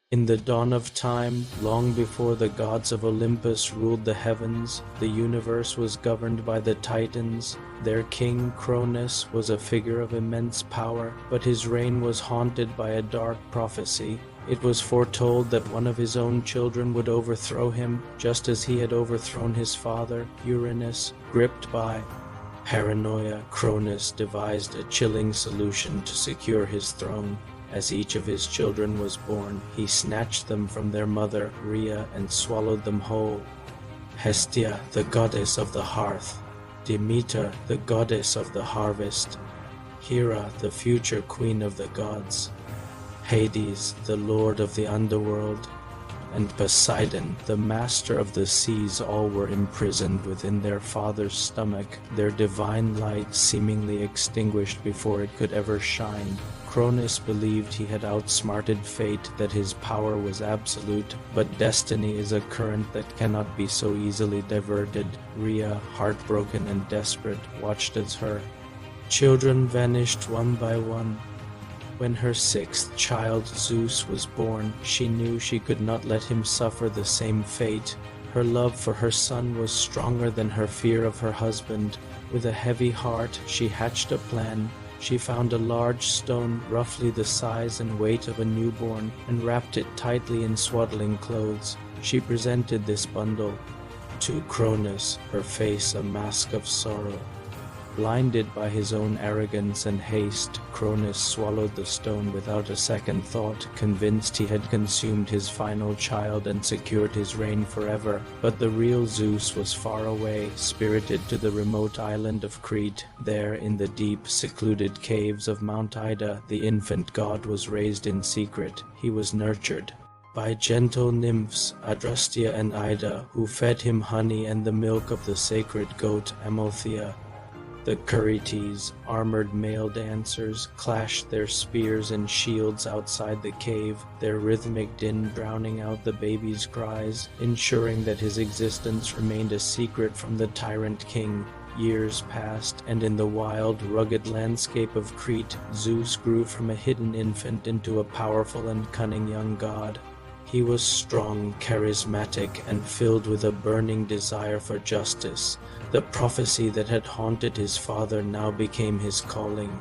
In the dawn of time, long before the gods of Olympus ruled the heavens, the universe was governed by the Titans. Their king, Cronus, was a figure of immense power, but his reign was haunted by a dark prophecy. It was foretold that one of his own children would overthrow him, just as he had overthrown his father, Uranus. Gripped by paranoia, Cronus devised a chilling solution to secure his throne. As each of his children was born, he snatched them from their mother, Rhea, and swallowed them whole. Hestia, the goddess of the hearth. Demeter, the goddess of the harvest. Hera, the future queen of the gods. Hades, the lord of the underworld. And Poseidon, the master of the seas, all were imprisoned within their father's stomach, their divine light seemingly extinguished before it could ever shine. Cronus believed he had outsmarted fate, that his power was absolute, but destiny is a current that cannot be so easily diverted. Rhea, heartbroken and desperate, watched as her children vanished one by one. When her sixth child, Zeus, was born, she knew she could not let him suffer the same fate. Her love for her son was stronger than her fear of her husband. With a heavy heart, she hatched a plan. She found a large stone roughly the size and weight of a newborn and wrapped it tightly in swaddling clothes. She presented this bundle to Cronus, her face a mask of sorrow. Blinded by his own arrogance and haste, Cronus swallowed the stone without a second thought, convinced he had consumed his final child and secured his reign forever. But the real Zeus was far away, spirited to the remote island of Crete. There, in the deep, secluded caves of Mount Ida, the infant god was raised in secret. He was nurtured by gentle nymphs, Adrastia and Ida, who fed him honey and the milk of the sacred goat Amalthea. The Curetes, armored male dancers, clashed their spears and shields outside the cave, their rhythmic din drowning out the baby's cries, ensuring that his existence remained a secret from the tyrant king. Years passed, and in the wild, rugged landscape of Crete, Zeus grew from a hidden infant into a powerful and cunning young god. He was strong, charismatic, and filled with a burning desire for justice. The prophecy that had haunted his father now became his calling.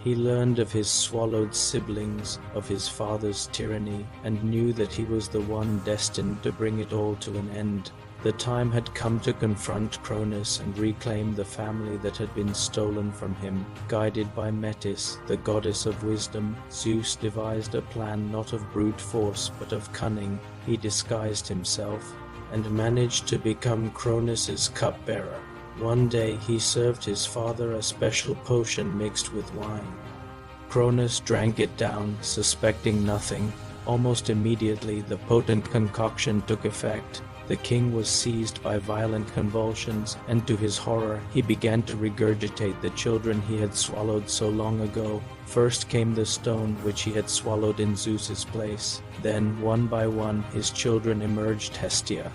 He learned of his swallowed siblings, of his father's tyranny, and knew that he was the one destined to bring it all to an end. The time had come to confront Cronus and reclaim the family that had been stolen from him. Guided by Metis, the goddess of wisdom, Zeus devised a plan not of brute force but of cunning. He disguised himself and managed to become Cronus's cupbearer. One day he served his father a special potion mixed with wine. Cronus drank it down, suspecting nothing. Almost immediately the potent concoction took effect. The king was seized by violent convulsions, and to his horror, he began to regurgitate the children he had swallowed so long ago. First came the stone which he had swallowed in Zeus's place. Then, one by one, his children emerged: Hestia,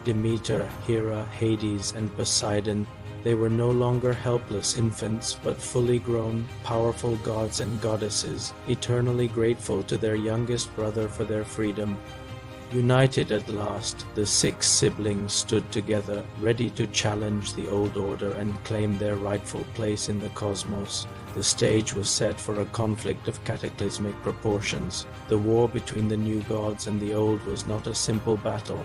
Demeter, Hera, Hades, and Poseidon. They were no longer helpless infants, but fully grown, powerful gods and goddesses, eternally grateful to their youngest brother for their freedom. United at last, the six siblings stood together, ready to challenge the old order and claim their rightful place in the cosmos. The stage was set for a conflict of cataclysmic proportions. The war between the new gods and the old was not a simple battle.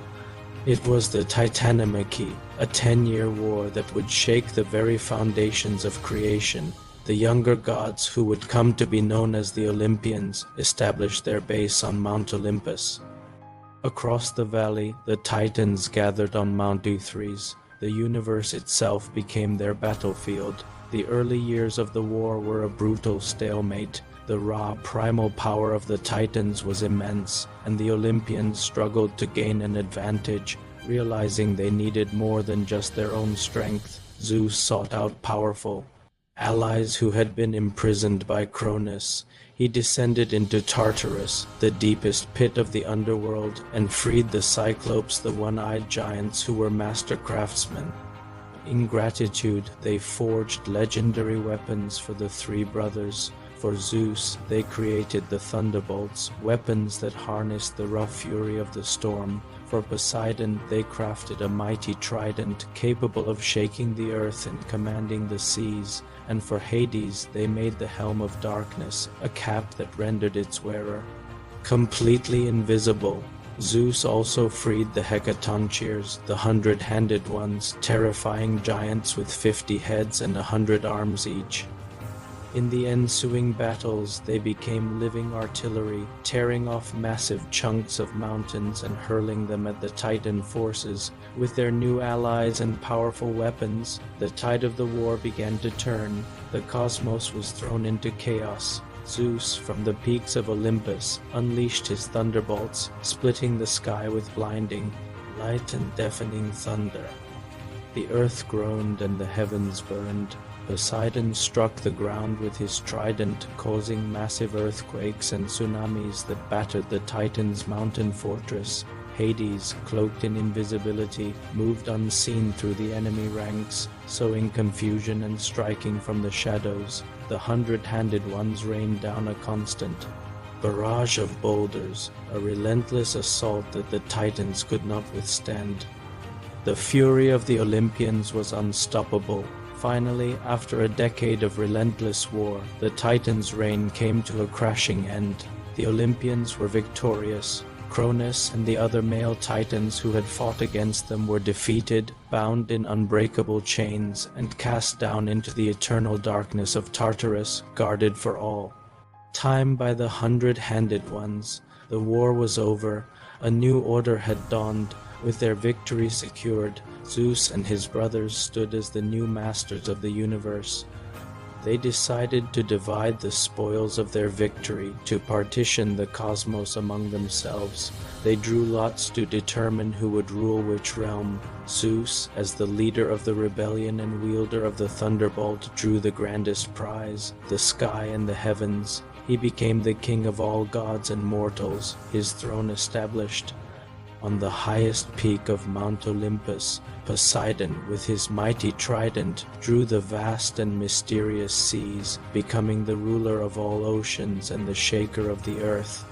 It was the Titanomachy, a 10-year war that would shake the very foundations of creation. The younger gods, who would come to be known as the Olympians, established their base on Mount Olympus. Across the valley, the Titans gathered on Mount Euphrates. The universe itself became their battlefield. The early years of the war were a brutal stalemate. The raw, primal power of the Titans was immense, and the Olympians struggled to gain an advantage, realizing they needed more than just their own strength. Zeus sought out powerful allies who had been imprisoned by Cronus. He descended into Tartarus, the deepest pit of the underworld, and freed the Cyclopes, the one-eyed giants who were master craftsmen. In gratitude, they forged legendary weapons for the three brothers. For Zeus, they created the thunderbolts, weapons that harnessed the rough fury of the storm. For Poseidon, they crafted a mighty trident capable of shaking the earth and commanding the seas. And for Hades, they made the helm of darkness, a cap that rendered its wearer completely invisible. Zeus also freed the Hecatoncheires, the 100-handed ones, terrifying giants with 50 heads and 100 arms each. In the ensuing battles, they became living artillery, tearing off massive chunks of mountains and hurling them at the Titan forces. With their new allies and powerful weapons, the tide of the war began to turn. The cosmos was thrown into chaos. Zeus, from the peaks of Olympus, unleashed his thunderbolts, splitting the sky with blinding light and deafening thunder. The earth groaned and the heavens burned. Poseidon struck the ground with his trident, causing massive earthquakes and tsunamis that battered the Titan's mountain fortress. Hades, cloaked in invisibility, moved unseen through the enemy ranks, sowing confusion and striking from the shadows. The 100-handed ones rained down a constant barrage of boulders, a relentless assault that the Titans could not withstand. The fury of the Olympians was unstoppable. Finally, after a decade of relentless war, the Titans' reign came to a crashing end. The Olympians were victorious. Cronus and the other male Titans who had fought against them were defeated, bound in unbreakable chains, and cast down into the eternal darkness of Tartarus, guarded for all time by the 100-handed ones. The war was over. A new order had dawned. With their victory secured, Zeus and his brothers stood as the new masters of the universe. They decided to divide the spoils of their victory, to partition the cosmos among themselves. They drew lots to determine who would rule which realm. Zeus, as the leader of the rebellion and wielder of the thunderbolt, drew the grandest prize, the sky and the heavens. He became the king of all gods and mortals, his throne established on the highest peak of Mount Olympus. Poseidon, with his mighty trident, drew the vast and mysterious seas, becoming the ruler of all oceans and the shaker of the earth.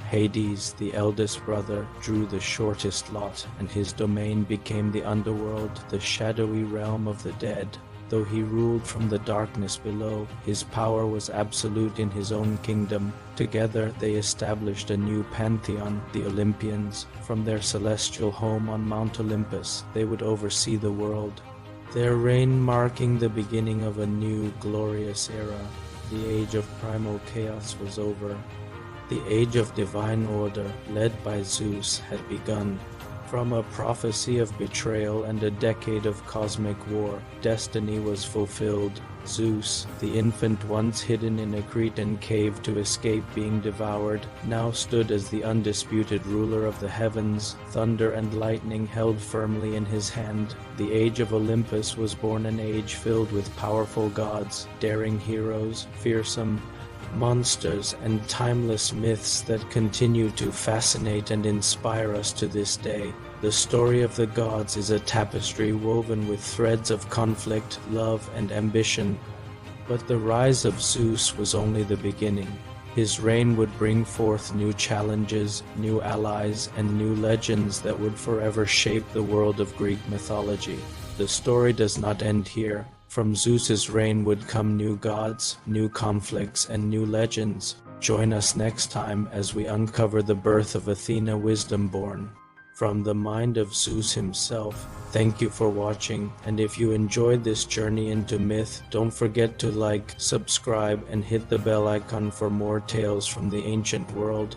Hades, the eldest brother, drew the shortest lot, and his domain became the underworld, the shadowy realm of the dead. Though he ruled from the darkness below, his power was absolute in his own kingdom. Together they established a new pantheon, the Olympians. From their celestial home on Mount Olympus, they would oversee the world, their reign marking the beginning of a new, glorious era. The age of primal chaos was over. The age of divine order, led by Zeus, had begun. From a prophecy of betrayal and a decade of cosmic war, destiny was fulfilled. Zeus, the infant once hidden in a Cretan cave to escape being devoured, now stood as the undisputed ruler of the heavens, thunder and lightning held firmly in his hand. The age of Olympus was born, an age filled with powerful gods, daring heroes, fearsome monsters, and timeless myths that continue to fascinate and inspire us to this day. The story of the gods is a tapestry woven with threads of conflict, love, and ambition. But the rise of Zeus was only the beginning. His reign would bring forth new challenges, new allies, and new legends that would forever shape the world of Greek mythology. The story does not end here. From Zeus's reign would come new gods, new conflicts, and new legends. Join us next time as we uncover the birth of Athena Wisdom-born from the mind of Zeus himself. Thank you for watching, and if you enjoyed this journey into myth, don't forget to like, subscribe, and hit the bell icon for more tales from the ancient world.